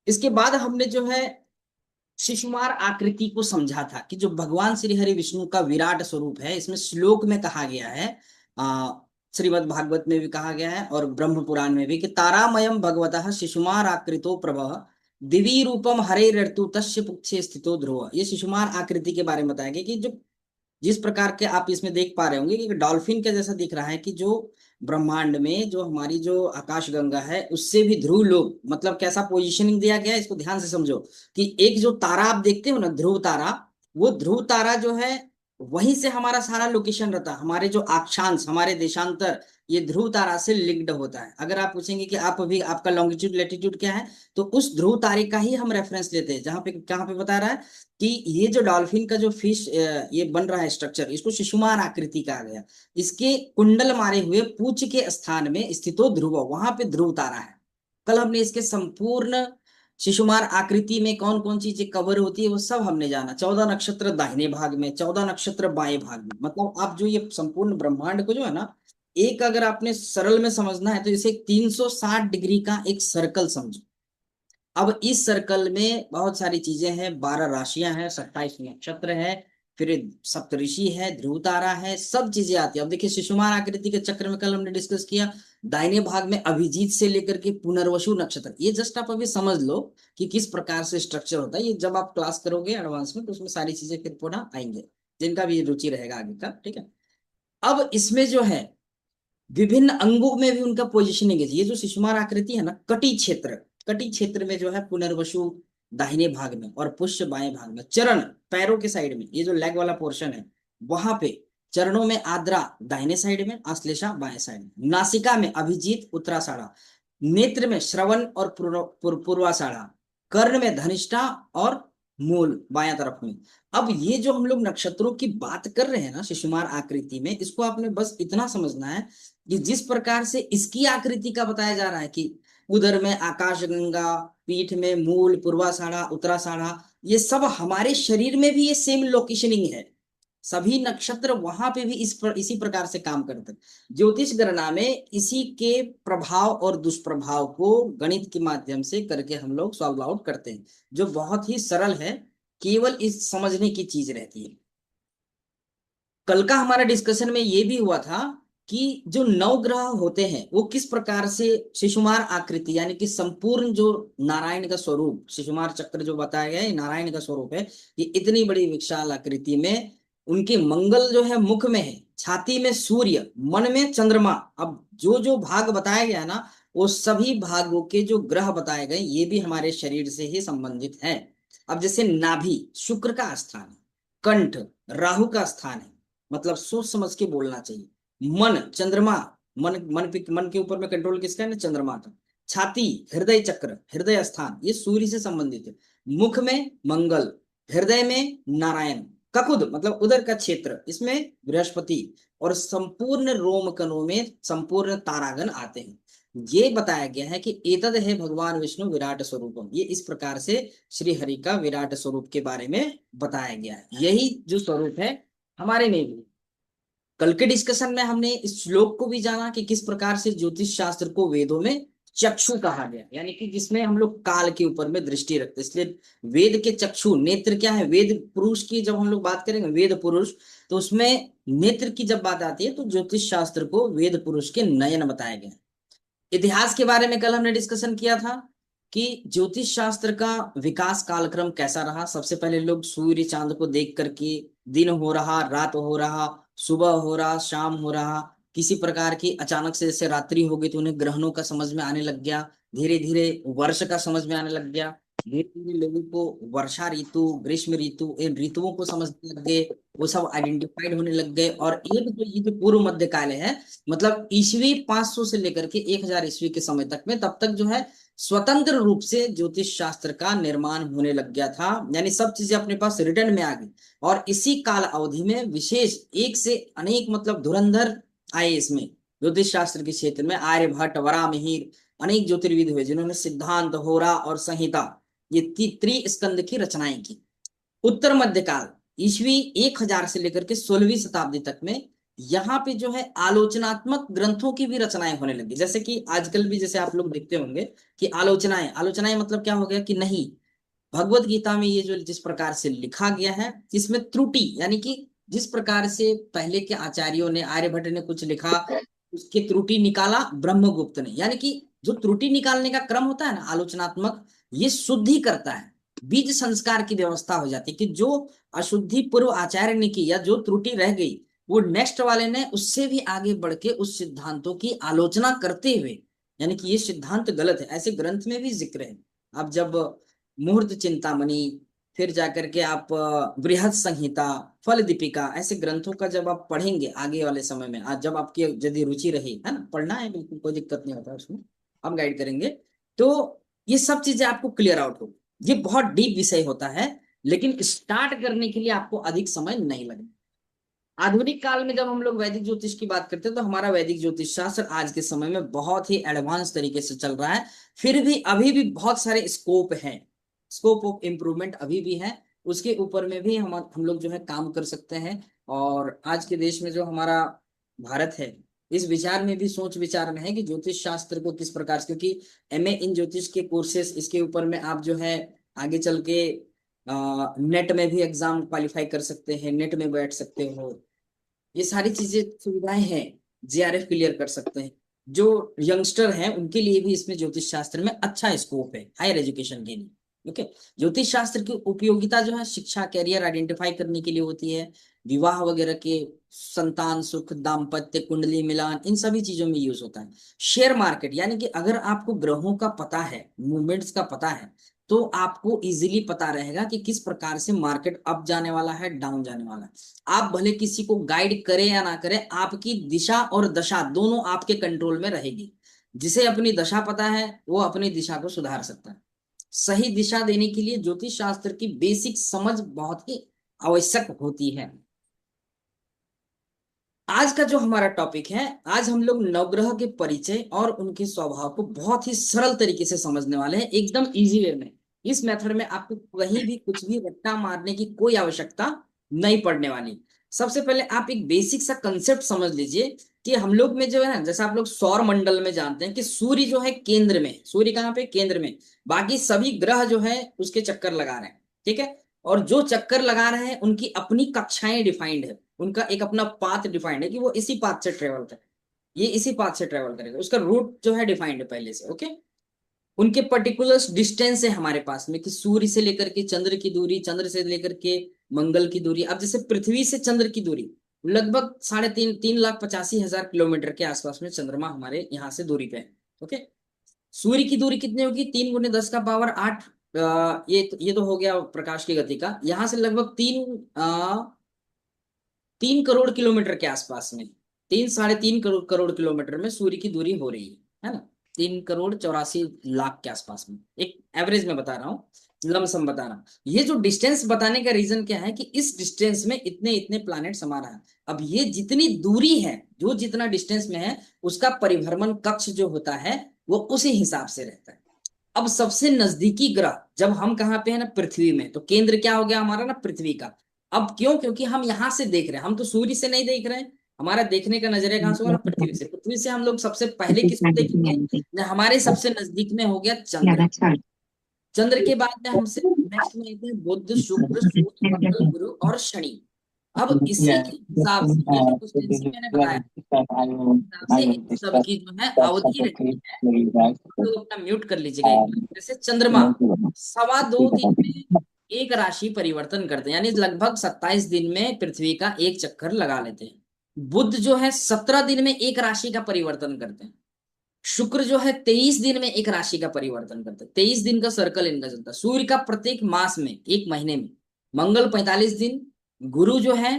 इसके बाद हमने जो है शिशुमार आकृति को समझा था कि जो भगवान श्री हरि विष्णु का विराट स्वरूप है, इसमें श्लोक में कहा गया है, आ, श्रीमद् भागवत में भी कहा गया है और ब्रह्म पुराण में भी, कि तारामयम भगवतः शिशुमार आकृतो प्रभः दिवी रूपम हरे ऋतु तस्य पुच्छे स्थितो ध्रुव। ये शिशुमार आकृति के बारे में बताया गया कि जो जिस प्रकार के आप इसमें देख पा रहे होंगे कि डॉल्फिन के जैसा दिख रहा है, कि जो ब्रह्मांड में जो हमारी जो आकाश गंगा है उससे भी ध्रुव लोग, मतलब कैसा पोजीशनिंग दिया गया है इसको ध्यान से समझो। कि एक जो तारा आप देखते हो ना, ध्रुव तारा, वो ध्रुव तारा जो है वहीं से हमारा सारा लोकेशन रहता है। हमारे जो अक्षांश, हमारे देशांतर, ये ध्रुव तारा से लिंक्ड होता है। अगर आप पूछेंगे कि आप अभी आपका लॉन्गिट्यूड लेटीट्यूड क्या है, तो उस ध्रुव तारे का ही हम रेफरेंस लेते हैं। जहां पे कहाँ पे बता रहा है कि ये जो डॉल्फिन का जो फिश ये बन रहा है स्ट्रक्चर, इसको शिशुमार आकृति कहा गया। इसके कुंडल मारे हुए पूंछ के स्थान में स्थितो ध्रुव, वहां पे ध्रुव तारा है। कल हमने इसके संपूर्ण शिशुमार आकृति में कौन कौन चीजें कवर होती है वो सब हमने जाना। 14 नक्षत्र दाहिने भाग में, 14 नक्षत्र बाएं भाग में। मतलब आप जो ये संपूर्ण ब्रह्मांड को जो है ना, एक अगर आपने सरल में समझना है तो इसे 360 डिग्री का एक सर्कल समझो। अब इस सर्कल में बहुत सारी चीजें हैं, 12 राशियां हैं, 27 नक्षत्र है, फिर सप्तऋषि है, ध्रुव तारा है, सब चीजें आती है। अब देखिए शिशुमार आकृति के चक्र में कल हमने डिस्कस किया, दाहिने भाग में अभिजीत से लेकर के पुनर्वसु नक्षत्र। ये जस्ट आप अभी समझ लो कि किस प्रकार से स्ट्रक्चर होता है। ये जब आप क्लास करोगे एडवांस में तो उसमें सारी चीजें फिर पुनः आएंगे, जिनका भी रुचि रहेगा आगे का, ठीक है। अब इसमें जो है विभिन्न अंगों में भी उनका पोजिशनिंग है। ये जो शिशुमार आकृति है ना, कटी क्षेत्र, कटी क्षेत्र में जो है पुनर्वसु दाहिने भाग में और पुष्य बाएं भाग में, चरण पैरों के साइड में, ये जो लेग वाला पोर्शन है वहां पे चरणों में आद्रा दाहिने साइड में, आश्लेषा बाएं साइड में, नासिका में अभिजीत उत्तराषाढ़ा, नेत्र में श्रवण और पूर्वाषाढ़ा, कर्ण में धनिष्ठा और मूल बायां तरफ में। अब ये जो हम लोग नक्षत्रों की बात कर रहे हैं ना शिशुमार आकृति में, इसको आपने बस इतना समझना है कि जिस प्रकार से इसकी आकृति का बताया जा रहा है कि उदर में आकाशगंगा, पीठ में मूल, पूर्वाषाढ़ा, उत्तराषाढ़ा, ये सब हमारे शरीर में भी ये सेम लोकेशनिंग है। सभी नक्षत्र वहां पे भी इसी प्रकार से काम करते हैं। ज्योतिष गणना में इसी के प्रभाव और दुष्प्रभाव को गणित के माध्यम से करके हम लोग सॉल्व आउट करते हैं, जो बहुत ही सरल है, केवल इस समझने की चीज रहती है। कल का हमारा डिस्कशन में ये भी हुआ था कि जो नौ ग्रह होते हैं वो किस प्रकार से शिशुमार आकृति, यानी कि संपूर्ण जो नारायण का स्वरूप, शिशुमार चक्र जो बताया गया है नारायण का स्वरूप है। ये इतनी बड़ी विशाल आकृति में उनके मंगल जो है मुख में है, छाती में सूर्य, मन में चंद्रमा। अब जो जो भाग बताया गया है ना, वो सभी भागों के जो ग्रह बताए गए ये भी हमारे शरीर से ही संबंधित है। अब जैसे नाभि शुक्र का स्थान है, कंठ राहु का स्थान है, मतलब सोच समझ के बोलना चाहिए। मन चंद्रमा, मन के ऊपर में कंट्रोल किसका है ना, चंद्रमा का। छाती हृदय चक्र, हृदय स्थान, ये सूर्य से संबंधित है। मुख में मंगल, हृदय में नारायण, ककुद मतलब उदर का क्षेत्र, इसमें बृहस्पति, और संपूर्ण रोम कणों में संपूर्ण तारागण आते हैं। ये बताया गया है कि एतद है भगवान विष्णु विराट स्वरूपम। ये इस प्रकार से श्री हरि का विराट स्वरूप के बारे में बताया गया है। यही जो स्वरूप है हमारे में भी। कल के डिस्कशन में हमने इस श्लोक को भी जाना कि किस प्रकार से ज्योतिष शास्त्र को वेदों में चक्षु कहा गया, यानी कि जिसमें हम लोग काल के ऊपर में दृष्टि रखते हैं। इसलिए वेद के चक्षु, नेत्र क्या है, वेद पुरुष की जब हम लोग बात करेंगे वेद पुरुष, तो उसमें नेत्र की जब बात आती है तो ज्योतिष शास्त्र को वेद पुरुष के नयन बताया गया। इतिहास के बारे में कल हमने डिस्कशन किया था कि ज्योतिष शास्त्र का विकास कालक्रम कैसा रहा। सबसे पहले लोग सूर्य चांद को देख करके दिन हो रहा, रात हो रहा, सुबह हो रहा, शाम हो रहा, किसी प्रकार की अचानक से जैसे रात्रि हो गई तो उन्हें ग्रहणों का समझ में आने लग गया, धीरे धीरे वर्ष का समझ में आने लग गया, धीरे धीरे लोगों को वर्षा ऋतु, ग्रीष्म ऋतु, इन ऋतुओं को समझने लग गए। वो सब आइडेंटिफाइड होने लग गए। और एक जो ये जो पूर्व मध्य काल है, मतलब ईस्वी 500 से लेकर के 1000 ईस्वी के समय तक में, तब तक जो है स्वतंत्र रूप से ज्योतिष शास्त्र का निर्माण होने लग गया था, यानी सब चीजें अपने पास रिटर्न में आ गई। और इसी काल अवधि में विशेष एक से अनेक मतलब धुरंधर आए इसमें ज्योतिष शास्त्र के क्षेत्र में। आर्यभट्ट, वरामिहिर, अनेक ज्योतिर्विद हुए जिन्होंने सिद्धांत, होरा और संहिता, ये त्रिस्कंद की रचनाएं की। उत्तर मध्यकाल ईस्वी 1000 से लेकर के 16वीं शताब्दी तक में यहाँ पे जो है आलोचनात्मक ग्रंथों की भी रचनाएं होने लगी, जैसे कि आजकल भी जैसे आप लोग देखते होंगे कि आलोचनाएं आलोचनाएं मतलब क्या हो गया कि नहीं, भगवत गीता में ये जो जिस प्रकार से लिखा गया है इसमें त्रुटि, यानी कि जिस प्रकार से पहले के आचार्यों ने, आर्यभट्ट ने कुछ लिखा, उसकी त्रुटि निकाला ब्रह्मगुप्त ने, यानी कि जो त्रुटि निकालने का क्रम होता है ना आलोचनात्मक, ये शुद्धि करता है, बीज संस्कार की व्यवस्था हो जाती है कि जो अशुद्धि पूर्व आचार्य ने की या जो त्रुटि रह गई, वो नेक्स्ट वाले ने उससे भी आगे बढ़ के उस सिद्धांतों की आलोचना करते हुए, यानी कि ये सिद्धांत गलत है, ऐसे ग्रंथ में भी जिक्र है। आप जब मुहूर्त चिंतामणि, फिर जाकर के आप बृहद संहिता, फल दीपिका, ऐसे ग्रंथों का जब आप पढ़ेंगे आगे वाले समय में, आज जब आपकी यदि रुचि रही है ना, पढ़ना है बिल्कुल कोई दिक्कत नहीं होता उसमें, हम गाइड करेंगे, तो ये सब चीजें आपको क्लियर आउट हो। ये बहुत डीप विषय होता है, लेकिन स्टार्ट करने के लिए आपको अधिक समय नहीं लगेगा। आधुनिक काल में जब हम लोग वैदिक ज्योतिष की बात करते हैं तो हमारा वैदिक ज्योतिष शास्त्र आज के समय में बहुत ही एडवांस तरीके से चल रहा है, फिर भी अभी भी बहुत सारे स्कोप हैं, स्कोप ऑफ इम्प्रूवमेंट अभी भी है, उसके ऊपर में भी हम लोग जो है काम कर सकते हैं। और आज के देश में जो हमारा भारत है, इस विचार में भी, सोच विचार में है कि ज्योतिष शास्त्र को किस प्रकार से, क्योंकि एमए इन ज्योतिष के कोर्सेस, इसके ऊपर में आप जो है आगे चल के नेट में भी एग्जाम क्वालिफाई कर सकते हैं, नेट में बैठ सकते हो, ये सारी चीजें सुविधाएं हैं, जेआरएफ क्लियर कर सकते हैं। जो यंगस्टर हैं उनके लिए भी इसमें ज्योतिष शास्त्र में अच्छा स्कोप है हायर एजुकेशन के लिए। ओके, ज्योतिष शास्त्र की उपयोगिता जो है शिक्षा, कैरियर आइडेंटिफाई करने के लिए होती है, विवाह वगैरह के, संतान सुख, दाम्पत्य, कुंडली मिलान, इन सभी चीजों में यूज होता है। शेयर मार्केट, यानी कि अगर आपको ग्रहों का पता है, मूवमेंट्स का पता है, तो आपको इजीली पता रहेगा कि किस प्रकार से मार्केट अप जाने वाला है, डाउन जाने वाला है। आप भले किसी को गाइड करें या ना करें, आपकी दिशा और दशा दोनों आपके कंट्रोल में रहेगी। जिसे अपनी दशा पता है वो अपनी दिशा को सुधार सकता है। सही दिशा देने के लिए ज्योतिष शास्त्र की बेसिक समझ बहुत ही आवश्यक होती है। आज का जो हमारा टॉपिक है, आज हम लोग नवग्रह के परिचय और उनके स्वभाव को बहुत ही सरल तरीके से समझने वाले हैं, एकदम इजी वे में। इस मेथड में आपको कहीं भी कुछ भी रट्टा मारने की कोई आवश्यकता नहीं पड़ने वाली। सबसे पहले आप एक बेसिक सा कंसेप्ट समझ लीजिए कि हम लोग में जो है ना, जैसे आप लोग सौर मंडल में जानते हैं कि सूर्य जो है केंद्र में, सूर्य कहाँ पे, केंद्र में, बाकी सभी ग्रह जो है उसके चक्कर लगा रहे हैं, ठीक है। और जो चक्कर लगा रहे हैं उनकी अपनी कक्षाएं डिफाइंड है, उनका एक अपना पाथ डिफाइंड है कि वो इसी पाथ से ट्रेवल करे, ये इसी पाथ से ट्रेवल करेगा, उसका रूट जो है डिफाइंड है पहले से। ओके, उनके पर्टिकुलर डिस्टेंस है हमारे पास में कि सूर्य से लेकर के चंद्र की दूरी, चंद्र से लेकर के मंगल की दूरी। अब जैसे पृथ्वी से चंद्र की दूरी लगभग 3,85,000 किलोमीटर के आसपास में चंद्रमा हमारे यहाँ से दूरी पे है। ओके, सूर्य की दूरी कितनी होगी, 3 × 10⁸ ये तो हो गया प्रकाश की गति का, यहाँ से लगभग 3 करोड़ किलोमीटर के आसपास में, 3 साढ़े 3 करोड़ किलोमीटर में सूर्य की दूरी हो रही है ना, 3 करोड़ 84 लाख के आसपास में, एक एवरेज में बता रहा हूँ, लमसम बता रहा हूँ। ये जो डिस्टेंस बताने का रीजन क्या है कि इस डिस्टेंस में इतने इतने प्लैनेट्स हमारा है। अब ये जितनी दूरी है, जो जितना डिस्टेंस में है, उसका परिभ्रमण कक्ष जो होता है वो उसी हिसाब से रहता है। अब सबसे नजदीकी ग्रह जब हम कहाँ पे है ना, पृथ्वी में, तो केंद्र क्या हो गया हमारा ना, पृथ्वी का। अब क्यों, क्योंकि हम यहाँ से देख रहे हैं, हम तो सूर्य से नहीं देख रहे हैं, हमारा देखने का नजरिया कहाँ से होगा ना, पृथ्वी से। पृथ्वी से हम लोग सबसे पहले किसको देखेंगे, हमारे सबसे नजदीक में हो गया चंद्र। चंद्र के बाद में हमसे नेक्स्ट में आते हैं बुध, शुक्र, सूर्य, मंगल, गुरु और शनि। अब इसी के हिसाब से ये जो डिस्टेंस मैंने बताया, हिसाब से इन सबकी जो है अवधि रहती है। तो अपना म्यूट कर लीजिएगा एक बार। जैसे चंद्रमा 2.25 दिन में एक राशि परिवर्तन करते हैं, यानी लगभग 27 दिन में पृथ्वी का एक चक्कर लगा लेते हैं। बुध जो है 17 दिन में एक राशि का परिवर्तन करते हैं। शुक्र जो है 23 दिन में एक राशि का परिवर्तन करते हैं, 23 दिन का सर्कल इनका चलता है। सूर्य का प्रत्येक मास में, एक महीने में। मंगल 45 दिन। गुरु जो है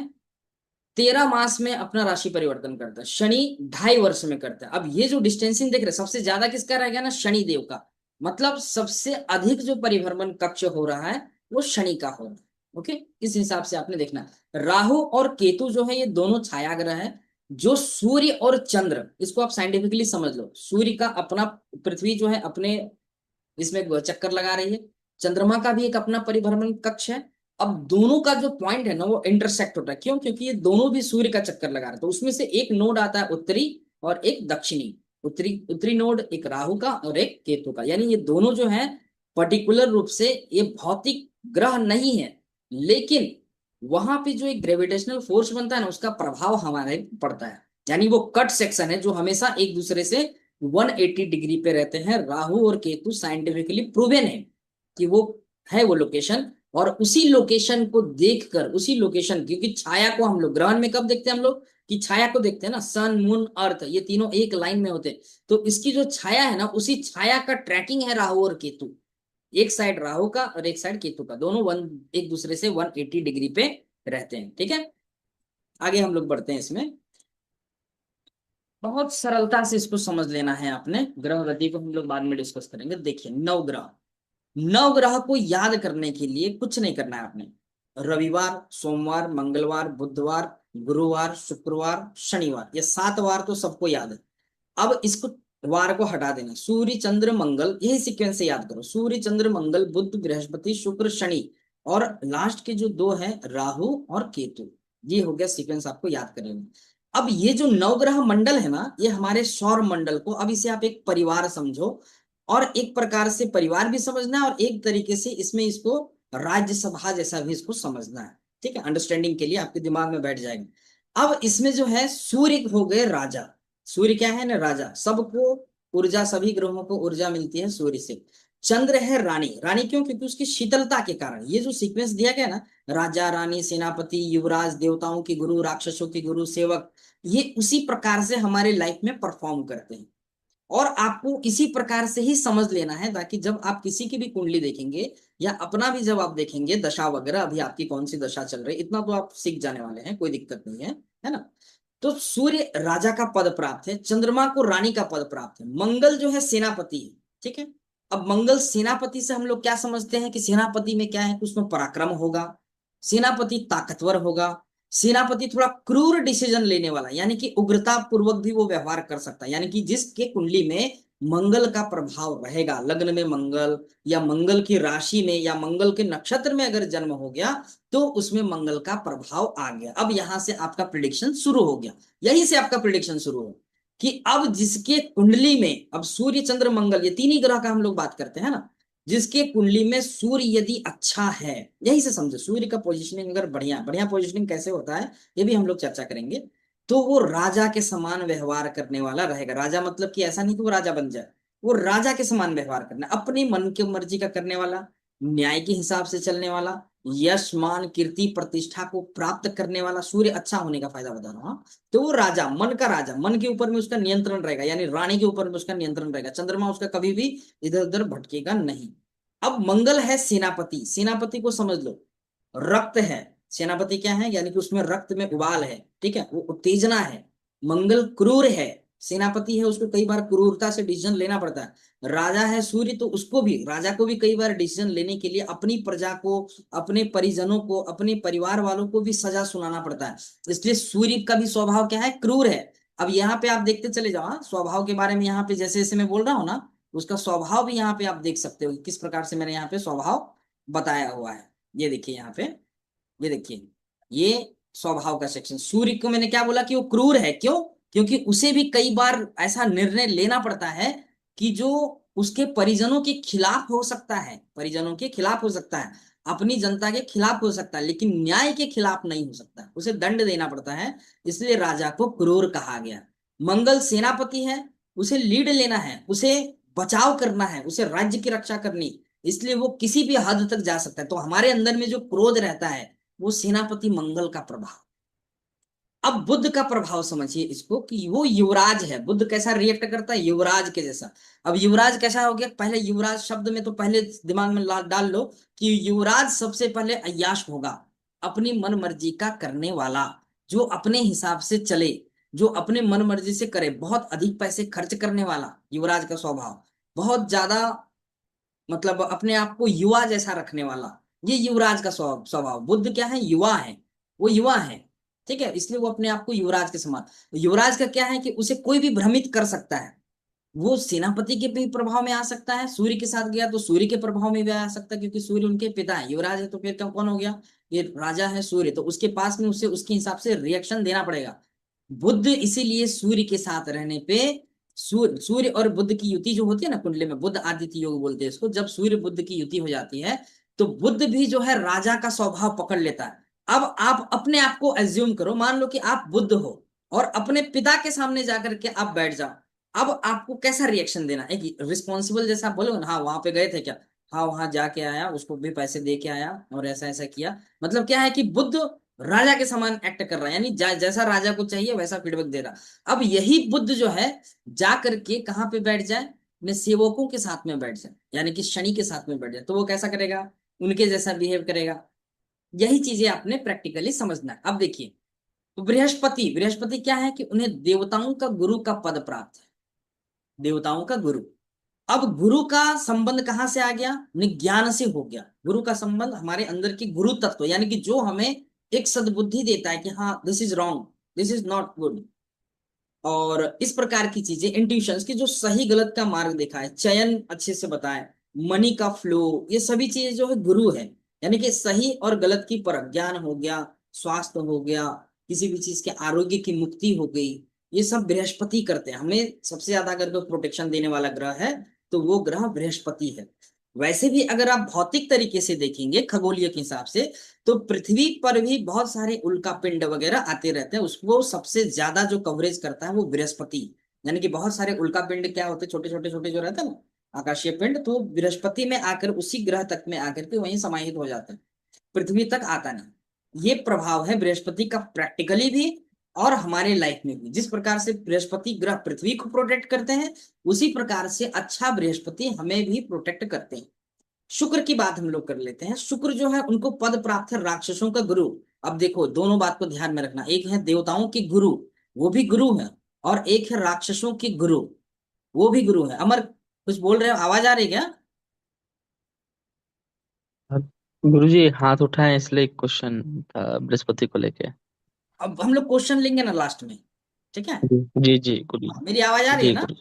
13 मास में अपना राशि परिवर्तन करता है। शनि 2.5 वर्ष में करता है। अब ये जो डिस्टेंसिंग देख रहे हैं, सबसे ज्यादा किसका रह गया ना, शनि देव का। मतलब सबसे अधिक जो परिभ्रमण कक्ष हो रहा है वो शनि का हो रहा है। ओके, इस हिसाब से आपने देखना। राहु और केतु जो है ये दोनों छाया ग्रह है। जो सूर्य और चंद्र, इसको आप साइंटिफिकली समझ लो, सूर्य का अपना, पृथ्वी जो है अपने इसमें चक्कर लगा रही है, चंद्रमा का भी एक अपना परिभ्रमण कक्ष है, अब दोनों का जो पॉइंट है ना वो इंटरसेक्ट होता है, क्यों? क्योंकि ये दोनों भी सूर्य का चक्कर लगा रहे हैं। तो उसमें से एक नोड आता है उत्तरी और एक दक्षिणी। उत्तरी उत्तरी नोड एक राहु का और एक केतु का, यानी ये दोनों जो है पर्टिकुलर रूप से ये भौतिक ग्रह नहीं है, लेकिन वहां पे जो एक ग्रेविटेशनल फोर्स बनता है ना उसका प्रभाव हमारे पे पड़ता है। यानी वो कट सेक्शन है जो हमेशा एक दूसरे से 180 डिग्री पे रहते हैं। राहु और केतु साइंटिफिकली प्रूवन है कि वो है वो लोकेशन। और उसी लोकेशन को देखकर, उसी लोकेशन, क्योंकि छाया को हम लोग ग्रहण में कब देखते हैं? हम लोग की छाया को देखते हैं ना, सन मून अर्थ, ये तीनों एक लाइन में होते हैं। तो इसकी जो छाया है ना, उसी छाया का ट्रैकिंग है राहु और केतु। एक साइड राहु का और एक साइड केतु का, दोनों एक दूसरे से 180 डिग्री पे रहते हैं। ठीक है, आगे हम लोग बढ़ते हैं। इसमें बहुत सरलता से इसको समझ लेना है आपने। ग्रह गति को हम लोग बाद में डिस्कस करेंगे। देखिए, नवग्रह, नवग्रह को याद करने के लिए कुछ नहीं करना है आपने। रविवार, सोमवार, मंगलवार, बुधवार, गुरुवार, शुक्रवार, शनिवार, ये 7 वार तो सबको याद है। अब इसको वार को हटा देना। सूर्य चंद्र मंगल, यही सीक्वेंस से याद करो। सूर्य चंद्र मंगल बुध बृहस्पति शुक्र शनि, और लास्ट के जो दो हैं राहु और केतु। ये हो गया सीक्वेंस, आपको याद करेंगे। अब ये जो नवग्रह मंडल है ना, ये हमारे सौर मंडल को, अब इसे आप एक परिवार समझो। और एक प्रकार से परिवार भी समझना है और एक तरीके से इसमें इसको राज्यसभा जैसा भी इसको समझना है। ठीक है, अंडरस्टैंडिंग के लिए आपके दिमाग में बैठ जाएगा। अब इसमें जो है सूर्य हो गए राजा। सूर्य क्या है ना, राजा। सबको ऊर्जा, सभी ग्रहों को ऊर्जा मिलती है सूर्य से। चंद्र है रानी। रानी क्यों? क्योंकि उसकी शीतलता के कारण। ये जो सीक्वेंस दिया गया ना, राजा, रानी, सेनापति, युवराज, देवताओं के गुरु, राक्षसों के गुरु, सेवक, ये उसी प्रकार से हमारे लाइफ में परफॉर्म करते हैं। और आपको इसी प्रकार से ही समझ लेना है, ताकि जब आप किसी की भी कुंडली देखेंगे या अपना भी जब आप देखेंगे दशा वगैरह, अभी आपकी कौन सी दशा चल रही है, इतना तो आप सीख जाने वाले हैं, कोई दिक्कत नहीं है ना। तो सूर्य राजा का पद प्राप्त है, चंद्रमा को रानी का पद प्राप्त है, मंगल जो है सेनापति है। ठीक है, अब मंगल सेनापति से हम लोग क्या समझते हैं कि सेनापति में क्या है कि उसमें पराक्रम होगा, सेनापति ताकतवर होगा, सेनापति थोड़ा क्रूर डिसीजन लेने वाला, यानी कि उग्रता पूर्वक भी वो व्यवहार कर सकता है। यानी कि जिसके कुंडली में मंगल का प्रभाव रहेगा, लग्न में मंगल या मंगल की राशि में या मंगल के नक्षत्र में अगर जन्म हो गया, तो उसमें मंगल का प्रभाव आ गया। अब यहां से आपका प्रिडिक्शन शुरू हो गया, यही से आपका प्रिडिक्शन शुरू हो कि अब जिसके कुंडली में, अब सूर्य चंद्र मंगल ये तीन ही ग्रह का हम लोग बात करते हैं ना, जिसके कुंडली में सूर्य यदि अच्छा है, यही से समझो सूर्य का पोजिशनिंग अगर बढ़िया, बढ़िया पोजिशनिंग कैसे होता है ये भी हम लोग चर्चा करेंगे, तो वो राजा के समान व्यवहार करने वाला रहेगा। राजा मतलब कि ऐसा नहीं कि वो राजा बन जाए, वो राजा के समान व्यवहार करना, अपनी मन की मर्जी का करने वाला, न्याय के हिसाब से चलने वाला, यश मान कीर्ति प्रतिष्ठा को प्राप्त करने वाला। सूर्य अच्छा होने का फायदा बता रहा हूँ। तो वो राजा, मन का राजा, मन के ऊपर में उसका नियंत्रण रहेगा, यानी रानी के ऊपर में उसका नियंत्रण रहेगा। चंद्रमा उसका कभी भी इधर उधर भटकेगा नहीं। अब मंगल है सेनापति। सेनापति को समझ लो, रक्त है। सेनापति क्या है? यानी कि उसमें रक्त में उबाल है। ठीक है, वो उत्तेजना है। मंगल क्रूर है, सेनापति है, उसको कई बार क्रूरता से डिसीजन लेना पड़ता है। राजा है सूर्य, तो उसको भी, राजा को भी कई बार डिसीजन लेने के लिए अपनी प्रजा को, अपने परिजनों को, अपने परिवार वालों को भी सजा सुनाना पड़ता है। इसलिए सूर्य का भी स्वभाव क्या है? क्रूर है। अब यहाँ पे आप देखते चले जाओ, हाँ, स्वभाव के बारे में यहाँ पे जैसे जैसे मैं बोल रहा हूँ ना, उसका स्वभाव भी यहाँ पे आप देख सकते हो किस प्रकार से मैंने यहाँ पे स्वभाव बताया हुआ है। ये देखिए यहाँ पे, ये देखिए, ये स्वभाव का सेक्शन। सूर्य को मैंने क्या बोला कि वो क्रूर है, क्यों? क्योंकि उसे भी कई बार ऐसा निर्णय लेना पड़ता है कि जो उसके परिजनों के खिलाफ हो सकता है, परिजनों के खिलाफ हो सकता है, अपनी जनता के खिलाफ हो सकता है, लेकिन न्याय के खिलाफ नहीं हो सकता, उसे दंड देना पड़ता है। इसलिए राजा को क्रूर कहा गया। मंगल सेनापति है, उसे लीड लेना है, उसे बचाव करना है, उसे राज्य की रक्षा करनी, इसलिए वो किसी भी हद तक जा सकता है। तो हमारे अंदर में जो क्रोध रहता है वो सेनापति मंगल का प्रभाव। अब बुध का प्रभाव समझिए इसको कि वो युवराज है। बुध कैसा रिएक्ट करता है? युवराज के जैसा। अब युवराज कैसा हो गया? पहले युवराज शब्द में तो पहले दिमाग में डाल लो कि युवराज सबसे पहले अय्याश होगा, अपनी मन मर्जी का करने वाला, जो अपने हिसाब से चले, जो अपने मन मर्जी से करे, बहुत अधिक पैसे खर्च करने वाला युवराज का स्वभाव, बहुत ज्यादा, मतलब अपने आप को युवा जैसा रखने वाला, ये युवराज का स्वभाव। बुद्ध क्या है? युवा है, वो युवा है। ठीक है, इसलिए वो अपने आप को युवराज के समान। युवराज का क्या है कि उसे कोई भी भ्रमित कर सकता है, वो सेनापति के भी प्रभाव में आ सकता है, सूर्य के साथ गया तो सूर्य के प्रभाव में भी आ सकता है, क्योंकि सूर्य उनके पिता है, युवराज है, तो फिर कौन हो गया, ये राजा है सूर्य, तो उसके पास में उसे उसके हिसाब से रिएक्शन देना पड़ेगा। बुध इसीलिए सूर्य के साथ रहने पे, सूर्य और बुध की युति जो होती है ना कुंडली में, बुध आदित्य योग बोलते हैं इसको, जब सूर्य बुध की युति हो जाती है तो बुध भी जो है राजा का स्वभाव पकड़ लेता है। अब आप अपने आप को एज्यूम करो, मान लो कि आप बुध हो और अपने पिता के सामने जाकर के आप बैठ जाओ। अब आपको कैसा रिएक्शन देना, एक रिस्पॉन्सिबल जैसा आप बोलोगे ना, हाँ वहां पे गए थे क्या, हाँ वहां जाके आया, उसको भी पैसे दे के आया और ऐसा ऐसा किया, मतलब क्या है कि बुद्ध राजा के समान एक्ट कर रहा है, यानी जैसा राजा को चाहिए वैसा फीडबैक दे रहा। अब यही बुद्ध जो है जा करके कहाँ पे बैठ जाए, अपने सेवकों के साथ में बैठ जाए, यानी कि शनि के साथ में बैठ जाए, तो वो कैसा करेगा, उनके जैसा बिहेव करेगा। यही चीजें आपने प्रैक्टिकली समझना है। अब देखिए, तो बृहस्पति, बृहस्पति क्या है कि उन्हें देवताओं का गुरु का पद प्राप्त है, देवताओं का गुरु। अब गुरु का संबंध कहां से आ गया, ज्ञान से हो गया। गुरु का संबंध हमारे अंदर की गुरु तत्व, यानी कि जो हमें एक सद्बुद्धि देता है कि हाँ this is wrong, this is not good, और इस प्रकार की चीजें, इंट्यूशंस की जो सही गलत का मार्ग दिखाए, चयन अच्छे से बताए, मनी का फ्लो, ये सभी चीजें जो है गुरु है। यानी कि सही और गलत की परख, ज्ञान हो गया, स्वास्थ्य हो गया, किसी भी चीज के आरोग्य की मुक्ति हो गई, ये सब बृहस्पति करते हैं। हमें सबसे ज्यादा अगर कोई प्रोटेक्शन देने वाला ग्रह है तो वो ग्रह बृहस्पति है। वैसे भी अगर आप भौतिक तरीके से देखेंगे खगोलीय के हिसाब से, तो पृथ्वी पर भी बहुत सारे उल्का पिंड वगैरह आते रहते हैं, उसको सबसे ज्यादा जो कवरेज करता है वो बृहस्पति। यानी कि बहुत सारे उल्का पिंड क्या होते हैं, छोटे छोटे छोटे जो रहते हैं ना आकाशीय पिंड, तो बृहस्पति में आकर उसी ग्रह तक में आकर के वहीं समाहित हो जाते हैं, पृथ्वी तक आता नहीं। ये प्रभाव है बृहस्पति का प्रैक्टिकली भी और हमारे लाइफ में भी। जिस प्रकार से बृहस्पति ग्रह पृथ्वी को प्रोटेक्ट करते हैं, उसी प्रकार से अच्छा बृहस्पति हमें भी प्रोटेक्ट करते हैं। शुक्र की बात हम लोग कर लेते हैं। शुक्र जो है उनको पद प्राप्त है राक्षसों का गुरु। अब देखो दोनों बात को ध्यान में रखना, एक है देवताओं के गुरु, वो भी गुरु है, और एक है राक्षसों के गुरु, वो भी गुरु है। अमर कुछ बोल रहे हो, आवाज आ रही है क्या? गुरुजी हाथ उठाए इसलिए क्वेश्चन था बृहस्पति को लेके। अब हम लोग क्वेश्चन लेंगे ना लास्ट में, ठीक है? जी जी जी गुरु मेरी आवाज आ रही है जी ना? गुरु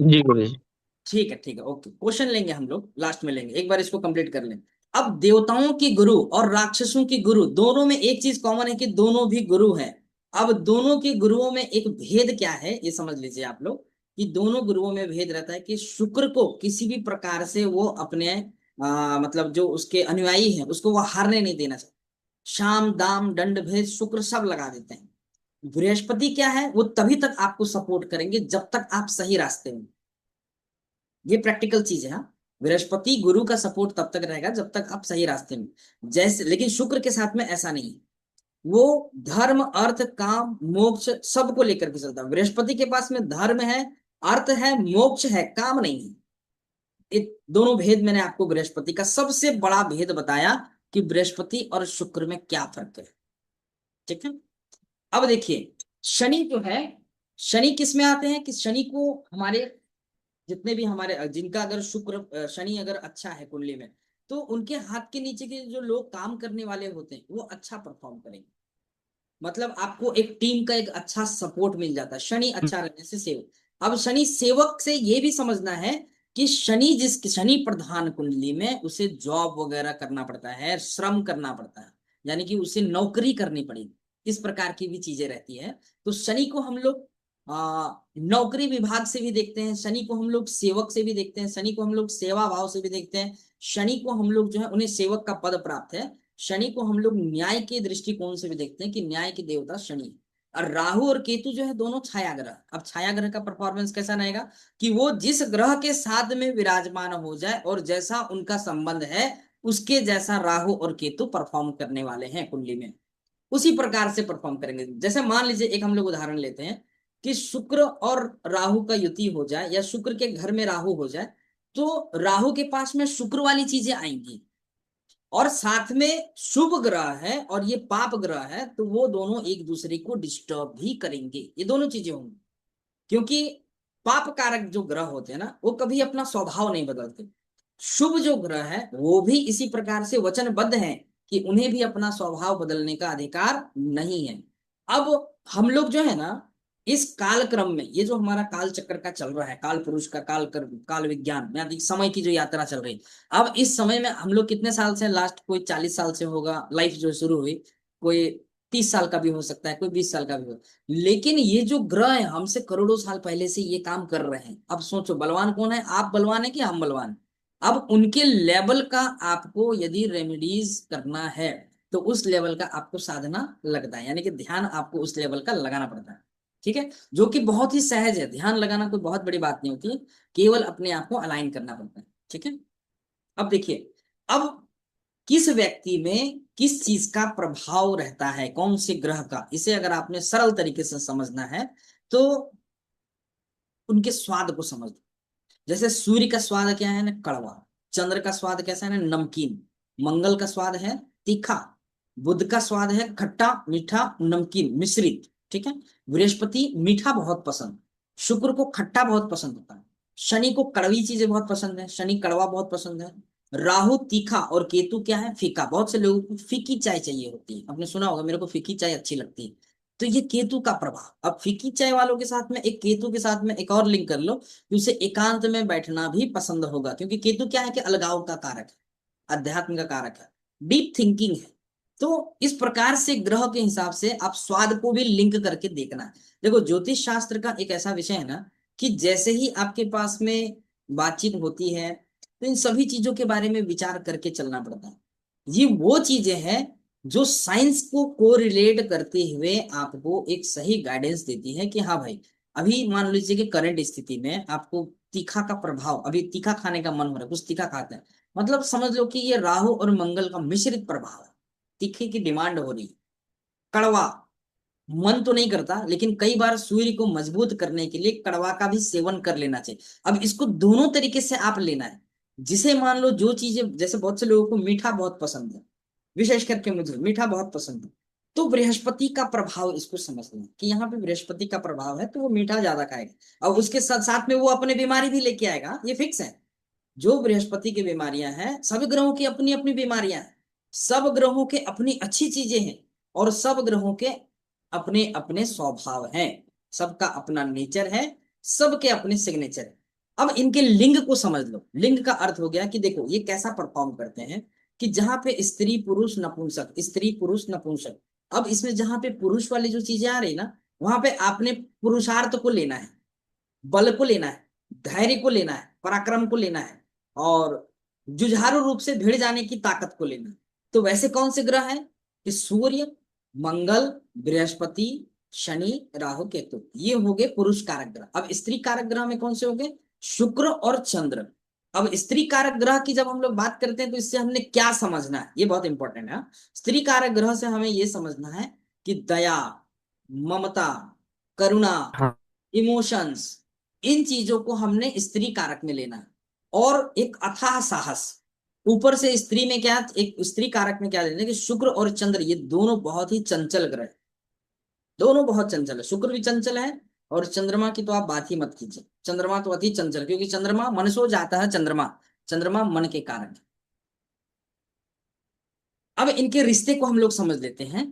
जी गुरु जी। ठीक है ओके, क्वेश्चन लेंगे हम लोग लास्ट में लेंगे, एक बार इसको कंप्लीट कर लें। अब देवताओं की गुरु और राक्षसों की गुरु दोनों में एक चीज कॉमन है कि दोनों भी गुरु हैं। अब दोनों के गुरुओं में एक भेद क्या है ये समझ लीजिए आप लोग, कि दोनों गुरुओं में भेद रहता है कि शुक्र को किसी भी प्रकार से वो अपने मतलब जो उसके अनुयायी हैं उसको वो हारने नहीं देना चाहिए। शाम दाम दंड भेद शुक्र सब लगा देते हैं। बृहस्पति क्या है, वो तभी तक आपको सपोर्ट करेंगे जब तक आप सही रास्ते में। ये प्रैक्टिकल चीज है, हाँ। बृहस्पति गुरु का सपोर्ट तब तक रहेगा जब तक आप सही रास्ते में, जैसे, लेकिन शुक्र के साथ में ऐसा नहीं है। वो धर्म अर्थ काम मोक्ष सबको लेकर के चलता है। बृहस्पति के पास में धर्म है, अर्थ है, मोक्ष है, काम नहीं है। ये दोनों भेद मैंने आपको बृहस्पति का सबसे बड़ा भेद बताया कि बृहस्पति और शुक्र में क्या फर्क है, ठीक है? अब देखिए, शनि जो है, शनि किस में आते हैं, कि शनि को हमारे जितने भी हमारे जिनका अगर शुक्र शनि अगर अच्छा है कुंडली में, तो उनके हाथ के नीचे के जो लोग काम करने वाले होते हैं वो अच्छा परफॉर्म करेंगे। मतलब आपको एक टीम का एक अच्छा सपोर्ट मिल जाता है शनि अच्छा रहने से, सेवक। अब शनि सेवक से ये भी समझना है कि शनि प्रधान कुंडली में उसे जॉब वगैरह करना पड़ता है, श्रम करना पड़ता है, यानी कि उसे नौकरी करनी पड़ेगी, इस प्रकार की भी चीजें रहती है। तो शनि को हम लोग नौकरी विभाग से भी देखते हैं, शनि को हम लोग सेवक से भी देखते हैं, शनि को हम लोग सेवा भाव से भी देखते हैं, शनि को हम लोग जो है उन्हें सेवक का पद प्राप्त है। शनि को हम लोग न्याय के दृष्टिकोण से भी देखते हैं कि न्याय के देवता शनि है। और राहु और केतु जो है दोनों छाया ग्रह। अब छाया ग्रह का परफॉर्मेंस कैसा रहेगा, कि वो जिस ग्रह के साथ में विराजमान हो जाए और जैसा उनका संबंध है उसके जैसा राहु और केतु परफॉर्म करने वाले हैं कुंडली में, उसी प्रकार से परफॉर्म करेंगे। जैसे मान लीजिए एक हम लोग उदाहरण लेते हैं कि शुक्र और राहु का युति हो जाए, या शुक्र के घर में राहु हो जाए, तो राहु के पास में शुक्र वाली चीजें आएंगी, और साथ में शुभ ग्रह है और ये पाप ग्रह है, तो वो दोनों एक दूसरे को डिस्टर्ब भी करेंगे, ये दोनों चीजें होंगी। क्योंकि पाप कारक जो ग्रह होते हैं ना वो कभी अपना स्वभाव नहीं बदलते। शुभ जो ग्रह है वो भी इसी प्रकार से वचनबद्ध है कि उन्हें भी अपना स्वभाव बदलने का अधिकार नहीं है। अब हम लोग जो है ना इस काल क्रम में ये जो हमारा काल चक्र का चल रहा है, काल पुरुष का काल विज्ञान यानी समय की जो यात्रा चल रही है, अब इस समय में हम लोग कितने साल से, लास्ट कोई 40 साल से होगा लाइफ जो शुरू हुई, कोई 30 साल का भी हो सकता है, कोई 20 साल का भी हो, लेकिन ये जो ग्रह है हमसे करोड़ों साल पहले से ये काम कर रहे हैं। अब सोचो बलवान कौन है, आप बलवान है कि हम बलवान। अब उनके लेवल का आपको यदि रेमेडीज करना है तो उस लेवल का आपको साधना लगता है, यानी कि ध्यान आपको उस लेवल का लगाना पड़ता है। ठीक है, जो कि बहुत ही सहज है, ध्यान लगाना कोई बहुत बड़ी बात नहीं होती है, केवल अपने आप को अलाइन करना पड़ता है। ठीक है, अब देखिए, अब किस व्यक्ति में किस चीज का प्रभाव रहता है, कौन से ग्रह का, इसे अगर आपने सरल तरीके से समझना है तो उनके स्वाद को समझ लो। जैसे सूर्य का स्वाद क्या है ना, कड़वा। चंद्र का स्वाद कैसा है ना, नमकीन। मंगल का स्वाद है तीखा। बुध का स्वाद है खट्टा मीठा नमकीन मिश्रित। ठीक है, बृहस्पति मीठा बहुत पसंद, शुक्र को खट्टा बहुत पसंद होता है, शनि को कड़वी चीजें बहुत पसंद है, शनि कड़वा बहुत पसंद है, राहु तीखा, और केतु क्या है, फीका। बहुत से लोगों को फीकी चाय चाहिए होती है, आपने सुना होगा मेरे को फीकी चाय अच्छी लगती है। तो ये केतु का प्रभाव। अब फीकी चाय वालों के साथ में एक केतु के साथ में एक और लिंक कर लो कि उसे एकांत में बैठना भी पसंद होगा, क्योंकि केतु क्या है कि अलगाव का कारक है, अध्यात्म का कारक है, डीप थिंकिंग है। तो इस प्रकार से ग्रह के हिसाब से आप स्वाद को भी लिंक करके देखना है। देखो ज्योतिष शास्त्र का एक ऐसा विषय है ना कि जैसे ही आपके पास में बातचीत होती है तो इन सभी चीजों के बारे में विचार करके चलना पड़ता है। ये वो चीजें हैं जो साइंस को कोरिलेट करते हुए आपको एक सही गाइडेंस देती है कि हाँ भाई, अभी मान लीजिए कि करंट स्थिति में आपको तीखा का प्रभाव, अभी तीखा खाने का मन हो रहा है, कुछ तीखा खाते हैं, मतलब समझ लो कि ये राहु और मंगल का मिश्रित प्रभाव है। तीखे की डिमांड हो रही है, कड़वा मन तो नहीं करता, लेकिन कई बार सूर्य को मजबूत करने के लिए कड़वा का भी सेवन कर लेना चाहिए। अब इसको दोनों तरीके से आप लेना है। जिसे मान लो जो चीजें, जैसे बहुत से लोगों को मीठा बहुत पसंद है, विशेष करके मुझे मीठा बहुत पसंद है, तो बृहस्पति का प्रभाव इसको समझना कि यहाँ पे बृहस्पति का प्रभाव है तो वो मीठा ज्यादा खाएगा, और उसके साथ साथ में वो अपने बीमारी भी लेके आएगा, ये फिक्स है। जो बृहस्पति की बीमारियां हैं, सभी ग्रहों की अपनी अपनी बीमारियां हैं, सब ग्रहों के अपनी अच्छी चीजें हैं, और सब ग्रहों के अपने अपने स्वभाव हैं, सबका अपना नेचर है, सबके अपने सिग्नेचर है। अब इनके लिंग को समझ लो। लिंग का अर्थ हो गया कि देखो ये कैसा परफॉर्म करते हैं, कि जहां पे स्त्री पुरुष नपुंसक, स्त्री पुरुष नपुंसक, अब इसमें जहां पे पुरुष वाली जो चीजें आ रही ना, वहां पे आपने पुरुषार्थ को लेना है, बल को लेना है, धैर्य को लेना है, पराक्रम को लेना है, और जुझारू रूप से भिड़ जाने की ताकत को लेना है। तो वैसे कौन से ग्रह हैं कि सूर्य, मंगल, बृहस्पति, शनि, राहु, केतु, ये हो गए पुरुष कारक ग्रह। अब स्त्री कारक ग्रह में कौन से हो गए, शुक्र और चंद्र। अब स्त्री कारक ग्रह की जब हम लोग बात करते हैं तो इससे हमने क्या समझना है, ये बहुत इंपॉर्टेंट है। स्त्री कारक ग्रह से हमें ये समझना है कि दया, ममता, करुणा, हाँ। इमोशंस, इन चीजों को हमने स्त्री कारक में लेना है। और एक अथाह साहस, ऊपर से स्त्री में क्या, एक स्त्री कारक में क्या लेना है कि शुक्र और चंद्र ये दोनों बहुत ही चंचल ग्रह हैं। दोनों बहुत चंचल है, शुक्र भी चंचल है, और चंद्रमा की तो आप बात ही मत कीजिए, चंद्रमा तो अति चंचल, क्योंकि चंद्रमा मन सो जाता है, चंद्रमा, चंद्रमा मन के कारक है। अब इनके रिश्ते को हम लोग समझ लेते हैं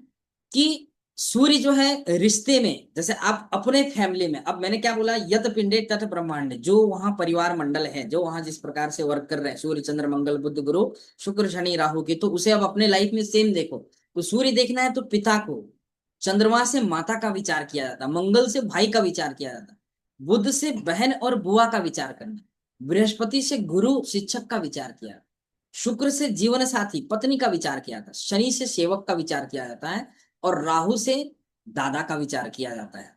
कि सूर्य जो है रिश्ते में, जैसे आप अपने फैमिली में, अब मैंने क्या बोला, यत पिंडे तट ब्रह्मांड, जो वहां परिवार मंडल है, जो वहां जिस प्रकार से वर्क कर रहे हैं, सूर्य चंद्र मंगल बुध गुरु शुक्र शनि राहु की, तो उसे अब अपने लाइफ में सेम देखो। तो सूर्य देखना है तो पिता को, चंद्रमा से माता का विचार किया जाता, मंगल से भाई का विचार किया जाता, बुध से बहन और बुआ का विचार करना, बृहस्पति से गुरु शिक्षक का विचार किया, शुक्र से जीवन साथी पत्नी का विचार किया था, शनि से सेवक का विचार किया जाता है, और राहु से दादा का विचार किया जाता है।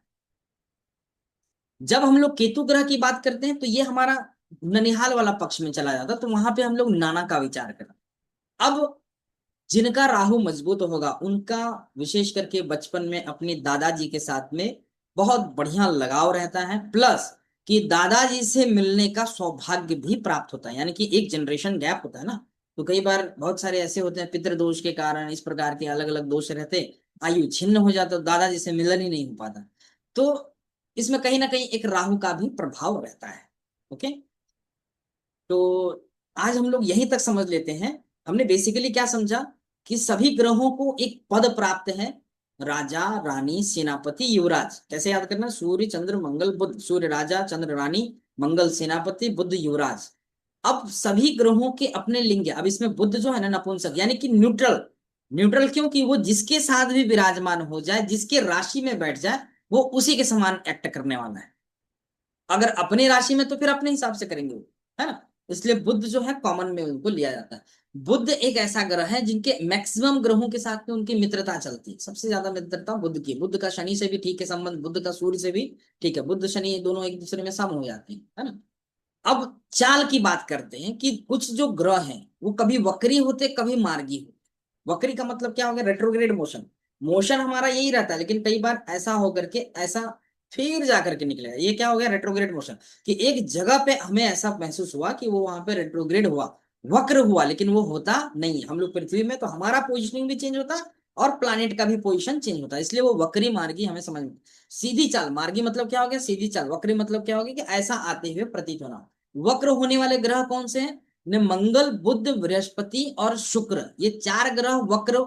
जब हम लोग केतु ग्रह की बात करते हैं तो ये हमारा ननिहाल वाला पक्ष में चला जाता है, तो वहां पे हम लोग नाना का विचार करें। अब जिनका राहु मजबूत होगा उनका विशेष करके बचपन में अपने दादाजी के साथ में बहुत बढ़िया लगाव रहता है, प्लस कि दादाजी से मिलने का सौभाग्य भी प्राप्त होता है, यानी कि एक जनरेशन गैप होता है ना। तो कई बार बहुत सारे ऐसे होते हैं पितृदोष के कारण, इस प्रकार के अलग अलग दोष रहते, आयु छिन्न हो जाता, तो दादाजी से मिलन ही नहीं हो पाता। तो इसमें कहीं ना कहीं एक राहु का भी प्रभाव रहता है। ओके, तो आज हम लोग यहीं तक समझ लेते हैं। हमने बेसिकली क्या समझा कि सभी ग्रहों को एक पद प्राप्त है, राजा, रानी, सेनापति, युवराज। कैसे याद करना? सूर्य, चंद्र, मंगल, बुध। सूर्य राजा, चंद्र रानी, मंगल सेनापति, बुध युवराज। अब सभी ग्रहों के अपने लिंग है। अब इसमें बुध जो है ना नपुंसक, यानी कि न्यूट्रल। न्यूट्रल क्यों? कि वो जिसके साथ भी विराजमान हो जाए, जिसके राशि में बैठ जाए, वो उसी के समान एक्ट करने वाला है। अगर अपनी राशि में तो फिर अपने हिसाब से करेंगे वो, है ना। इसलिए बुध जो है कॉमन में उनको लिया जाता है। बुध एक ऐसा ग्रह है जिनके मैक्सिमम ग्रहों के साथ में उनकी मित्रता चलती है। सबसे ज्यादा मित्रता बुध की। बुध का शनि से भी ठीक है संबंध, बुध का सूर्य से भी ठीक है। बुध शनि दोनों एक दूसरे में सम हो जाते हैं, है ना। अब चाल की बात करते हैं कि कुछ जो ग्रह हैं वो कभी वक्री होते, कभी मार्गी होते। वक्री का मतलब क्या हो गया? Retrograde motion. मोशन हमारा यही रहता है, लेकिन कई बार ऐसा होकर के ऐसा फिर जा करके निकलेगा। ये क्या हो गया? Retrograde motion. कि एक जगह पे हमें ऐसा महसूस हुआ कि वो वहां पे रेट्रोग्रेड हुआ, वक्र हुआ, लेकिन वो होता नहीं। हम लोग पृथ्वी में तो हमारा पोजिशनिंग भी चेंज होता है और प्लानिट का भी पोजीशन चेंज होता है, इसलिए वो वक्री मार्गी हमें समझ में। सीधी चाल, मार्गी मतलब क्या हो गया? सीधी चाल। वक्री मतलब क्या हो गया? कि ऐसा आते हुए प्रतीत होना। वक्र होने वाले ग्रह कौन से हैं? ने मंगल, बुध, बृहस्पति और शुक्र, ये चार ग्रह वक्र,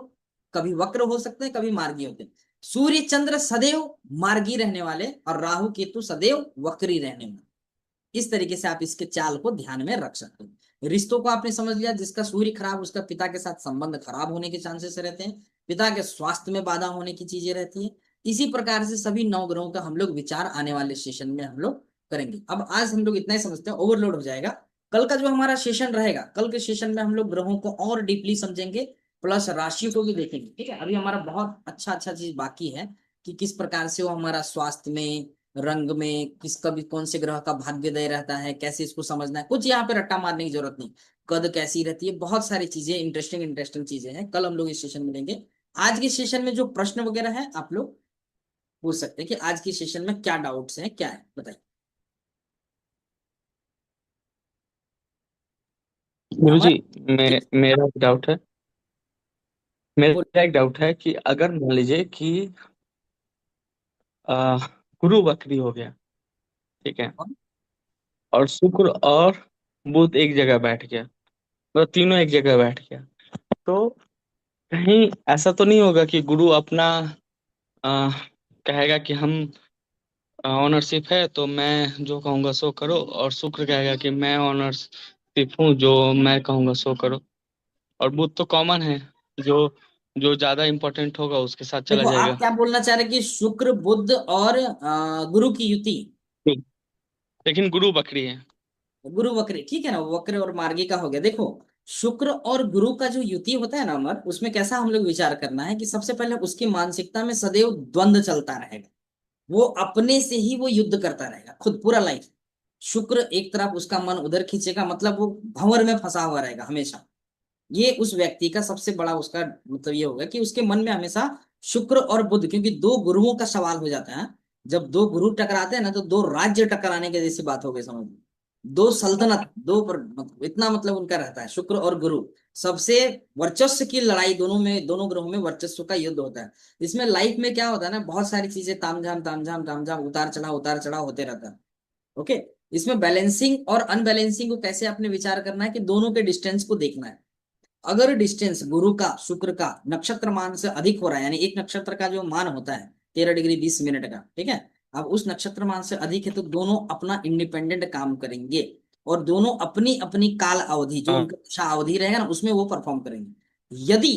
कभी वक्र हो सकते हैं, कभी मार्गी होते हैं। सूर्य चंद्र सदैव मार्गी रहने वाले और राहु केतु सदैव वक्री रहने वाले। इस तरीके से आप इसके चाल को ध्यान में रख सकते हो। रिश्तों को आपने समझ लिया। जिसका सूर्य खराब, उसका पिता के साथ संबंध खराब होने के चांसेस रहते हैं। पिता के स्वास्थ्य में बाधा होने की चीजें रहती है। इसी प्रकार से सभी नौ ग्रहों का हम लोग विचार आने वाले सेशन में हम लोग करेंगे। अब आज हम लोग इतना ही समझते हैं, ओवरलोड हो जाएगा। कल का जो हमारा सेशन रहेगा, कल के सेशन में हम लोग ग्रहों को और डीपली समझेंगे, प्लस राशियों को भी देखेंगे। ठीक है, अभी हमारा बहुत अच्छा अच्छा चीज बाकी है कि किस प्रकार से वो हमारा स्वास्थ्य में, रंग में, किसका भी कौन से ग्रह का भाग्योदय रहता है, कैसे इसको समझना है। कुछ यहाँ पे रट्टा मारने की जरूरत नहीं। कद कैसी रहती है, बहुत सारी चीजें, इंटरेस्टिंग इंटरेस्टिंग चीजें हैं। कल हम लोग इस सेशन में लेंगे। आज के सेशन में जो प्रश्न वगैरह है आप लोग पूछ सकते हैं कि आज की सेशन में क्या डाउट्स हैं, क्या है, बताइए। गुरुजी, हमारा मेरा एक डाउट है। बोल। मेरा एक डाउट है कि अगर मान लीजिए कि आ, गुरु वक्री हो गया, ठीक है, और शुक्र और बुध एक जगह बैठ गया, मतलब तीनों एक जगह बैठ गया, तो कहीं ऐसा तो नहीं होगा कि गुरु अपना आ, कहेगा कि हम ऑनरशिप है तो मैं जो कहूँगा सो करो, और शुक्र कहेगा कि मैं ऑनरशिप हूँ, जो मैं कहूँगा सो करो। और बुध तो कॉमन है, जो जो ज्यादा इंपॉर्टेंट होगा उसके साथ चला देखो आप जाएगा। क्या बोलना चाह रहे हैं कि शुक्र बुध और गुरु की युति। लेकिन गुरु बकरी है। गुरु वक्र, ठीक है ना, वक्र और मार्गी का हो गया। देखो शुक्र और गुरु का जो युति होता है ना अमर, उसमें कैसा हम लोग विचार करना है कि सबसे पहले उसकी मानसिकता में सदैव द्वंद्व चलता रहेगा। वो अपने से ही वो युद्ध करता रहेगा खुद पूरा लाइफ। शुक्र एक तरफ उसका मन उधर खींचेगा, मतलब वो भंवर में फंसा हुआ रहेगा हमेशा। ये उस व्यक्ति का सबसे बड़ा उसका मतलब ये होगा कि उसके मन में हमेशा शुक्र और बुध, क्योंकि दो गुरुओं का सवाल हो जाता है। जब दो गुरु टकराते हैं ना, तो दो राज्य टकराने के जैसी बात हो गई, समझ लो। दो सल्तनत, दो पर मतलब इतना मतलब उनका रहता है, शुक्र और गुरु। सबसे वर्चस्व की लड़ाई दोनों में, दोनों ग्रहों में वर्चस्व का युद्ध होता है। इसमें लाइफ में क्या होता है ना, बहुत सारी चीजें तामझाम तामझाम तामझाम, उतार चढ़ाव होते रहता है। ओके। इसमें बैलेंसिंग और अनबैलेंसिंग को कैसे आपने विचार करना है कि दोनों के डिस्टेंस को देखना है। अगर डिस्टेंस गुरु का, शुक्र का नक्षत्र मान से अधिक हो रहा है, यानी एक नक्षत्र का जो मान होता है 13 डिग्री 20 मिनट का, ठीक है। अब उस नक्षत्र मान से अधिक है तो दोनों अपना इंडिपेंडेंट काम करेंगे, और दोनों अपनी अपनी काल अवधि, जो हाँ। उनका दशा अवधि रहेगा ना, उसमें वो परफॉर्म करेंगे। यदि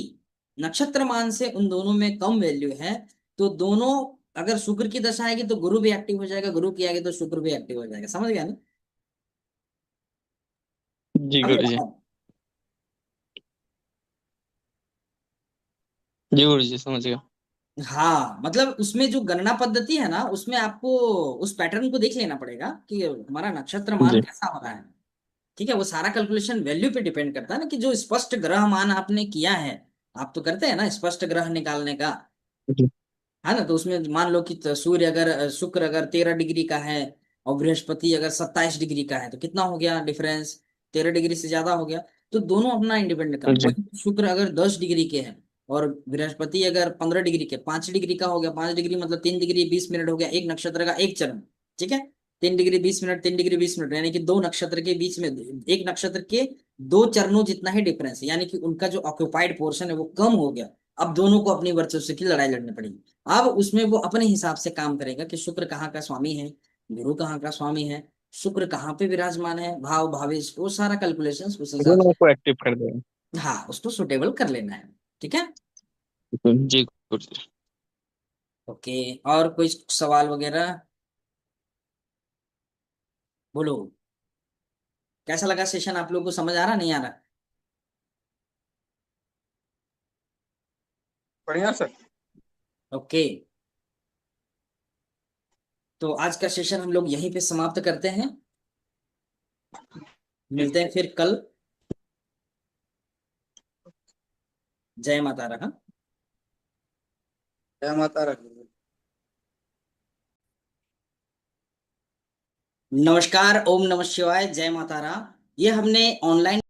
नक्षत्र मान से उन दोनों में कम वैल्यू है, तो दोनों, अगर शुक्र की दशा आएगी तो गुरु भी एक्टिव हो जाएगा, गुरु की आएगी तो शुक्र भी एक्टिव हो जाएगा। समझ गया ना? जी अब ये गुरु जी। बताओ। जी गुरु जी, समझ गया। हाँ, मतलब उसमें जो गणना पद्धति है ना, उसमें आपको उस पैटर्न को देख लेना पड़ेगा कि हमारा नक्षत्र मान जी कैसा हो रहा है। ठीक है, वो सारा कैलकुलेशन वैल्यू पे डिपेंड करता है ना, कि जो स्पष्ट ग्रह मान आपने किया है। आप तो करते हैं ना स्पष्ट ग्रह निकालने का, जी। है ना। तो उसमें मान लो कि सूर्य अगर, शुक्र अगर 13 डिग्री का है, और बृहस्पति अगर 27 डिग्री का है, तो कितना हो गया डिफरेंस? 13 डिग्री से ज्यादा हो गया। तो दोनों अपना इंडिपेंडेंट काम। जी। वही शुक्र अगर 10 डिग्री के हैं और बृहस्पति अगर 15 डिग्री के, 5 डिग्री का हो गया। 5 डिग्री मतलब 3 डिग्री 20 मिनट हो गया एक नक्षत्र का एक चरण। ठीक है, 3 डिग्री 20 मिनट, 3 डिग्री 20 मिनट, यानी कि दो नक्षत्र के बीच में, एक नक्षत्र के दो चरणों जितना ही डिफरेंस है, यानी कि उनका जो ऑक्यूपाइड पोर्शन है वो कम हो गया। अब दोनों को अपनी वर्चस्व की लड़ाई लड़नी पड़ेगी। अब उसमें वो अपने हिसाब से काम करेगा कि शुक्र कहाँ का स्वामी है, गुरु कहाँ का स्वामी है, शुक्र कहाँ पे विराजमान है, भाव भावेश, वो सारा कैलकुलेशन उस हिसाब दोनों से। को एक्टिव कर देगा। हाँ, उसको सुटेबल कर लेना है। ठीक है। जी गुरुजी। ओके। और कोई सवाल वगैरह? बोलो। कैसा लगा सेशन? आप लोगों को समझ आ रहा, नहीं आ रहा? बढ़िया सर। ओके। तो आज का सेशन हम लोग यहीं पे समाप्त करते हैं। मिलते हैं फिर कल। जय माता रा। हाँ? जय माता दी। नमस्कार, ओम नमः शिवाय, जय माता रा। ये हमने ऑनलाइन